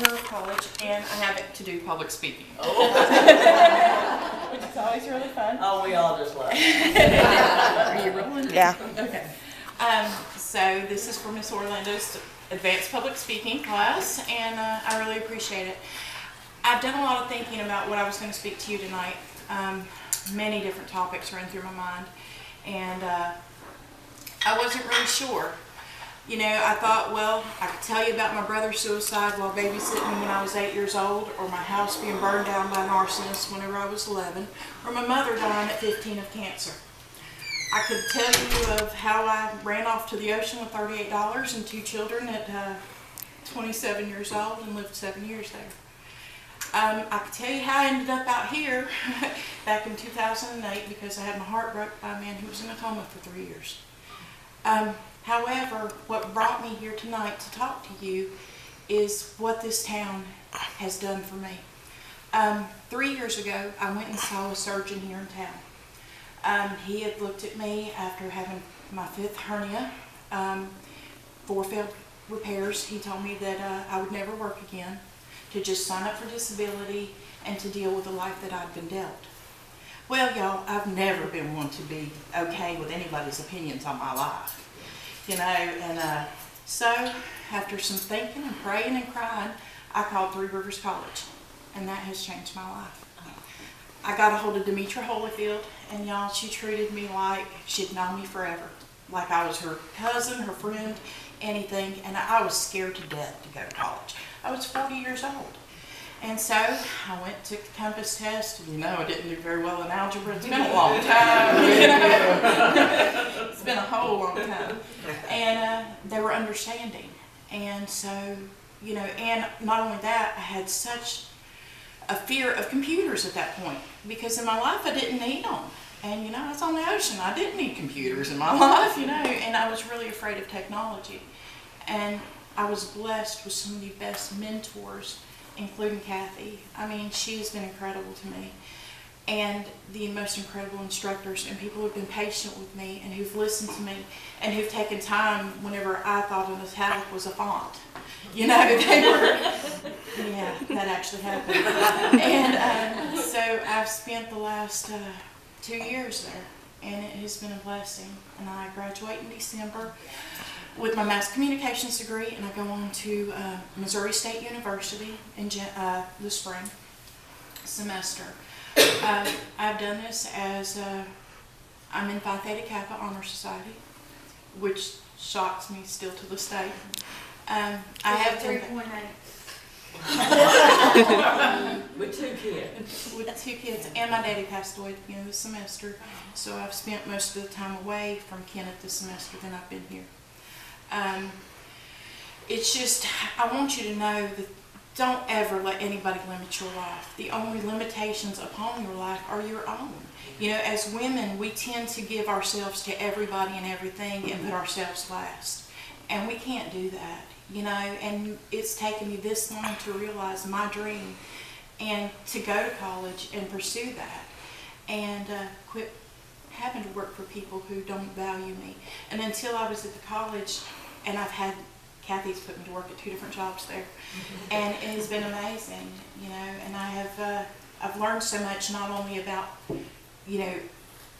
Monroe College, and I have it to do public speaking. Which is always really fun. Oh, we all just love it. Are you rolling? Yeah. Okay. So this is for Miss Orlando's advanced public speaking class, and I really appreciate it. I've done a lot of thinking about what I was going to speak to you tonight. Many different topics ran through my mind, and I wasn't really sure. You know, I thought, well, I could tell you about my brother's suicide while babysitting when I was 8 years old, or my house being burned down by an arsonist whenever I was 11, or my mother dying at 15 of cancer. I could tell you of how I ran off to the ocean with $38 and 2 children at 27 years old and lived 7 years there. I could tell you how I ended up out here back in 2008 because I had my heart broke by a man who was in a coma for 3 years. However, what brought me here tonight to talk to you is what this town has done for me. 3 years ago, I went and saw a surgeon here in town. He had looked at me after having my 5th hernia, 4 failed repairs. He told me that I would never work again, to just sign up for disability and to deal with the life that I'd been dealt. Well, y'all, I've never been one to be okay with anybody's opinions on my life. You know, and so after some thinking and praying and crying, I called Three Rivers College, and that has changed my life. I got a hold of Demetra Holyfield, and y'all, she treated me like she'd known me forever, like I was her cousin, her friend, anything, and I was scared to death to go to college. I was 40 years old. And so I went, took the Compass test. You know, I didn't do very well in algebra. It's been a long time. You know? It's been a whole long time. And they were understanding. And so, you know, and not only that, I had such a fear of computers at that point. Because in my life, I didn't need them. And, you know, I was on the ocean. I didn't need computers in my life, you know. And I was really afraid of technology. And I was blessed with some of the best mentors, including Kathy. I mean, she has been incredible to me. And the most incredible instructors and people who've been patient with me and who've listened to me and who've taken time whenever I thought an italic was a font. You know, they were, yeah, that actually happened. And so I've spent the last 2 years there, and it has been a blessing. And I graduate in December with my mass communications degree, and I go on to Missouri State University in the spring semester. I've done this as I'm in Phi Theta Kappa Honor Society, which shocks me still to this day. I have 3.8. With 2 kids. With 2 kids, and my daddy passed away at the beginning of the semester, so I've spent most of the time away from Kenneth this semester than I've been here. It's just, I want you to know that don't ever let anybody limit your life. The only limitations upon your life are your own. You know, as women, we tend to give ourselves to everybody and everything and put ourselves last. And we can't do that, you know, and it's taken me this long to realize my dream and to go to college and pursue that and quit having to work for people who don't value me. And until I was at the college, and Kathy's put me to work at 2 different jobs there, and it has been amazing, you know, and I've learned so much, not only about, you know,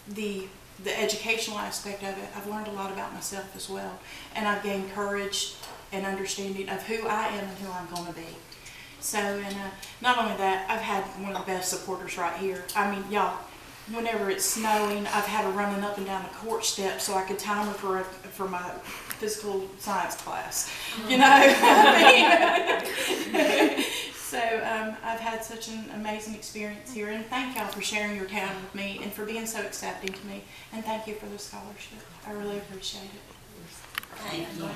the educational aspect of it. I've learned a lot about myself as well, and I've gained courage and understanding of who I am and who I'm going to be. So, and not only that, I've had one of the best supporters right here. I mean, y'all, whenever it's snowing, I've had her running up and down the court steps so I could time her for my physical science class. You know, I mean, so I've had such an amazing experience here, and thank y'all for sharing your time with me and for being so accepting to me, and thank you for the scholarship. I really appreciate it. Thank you.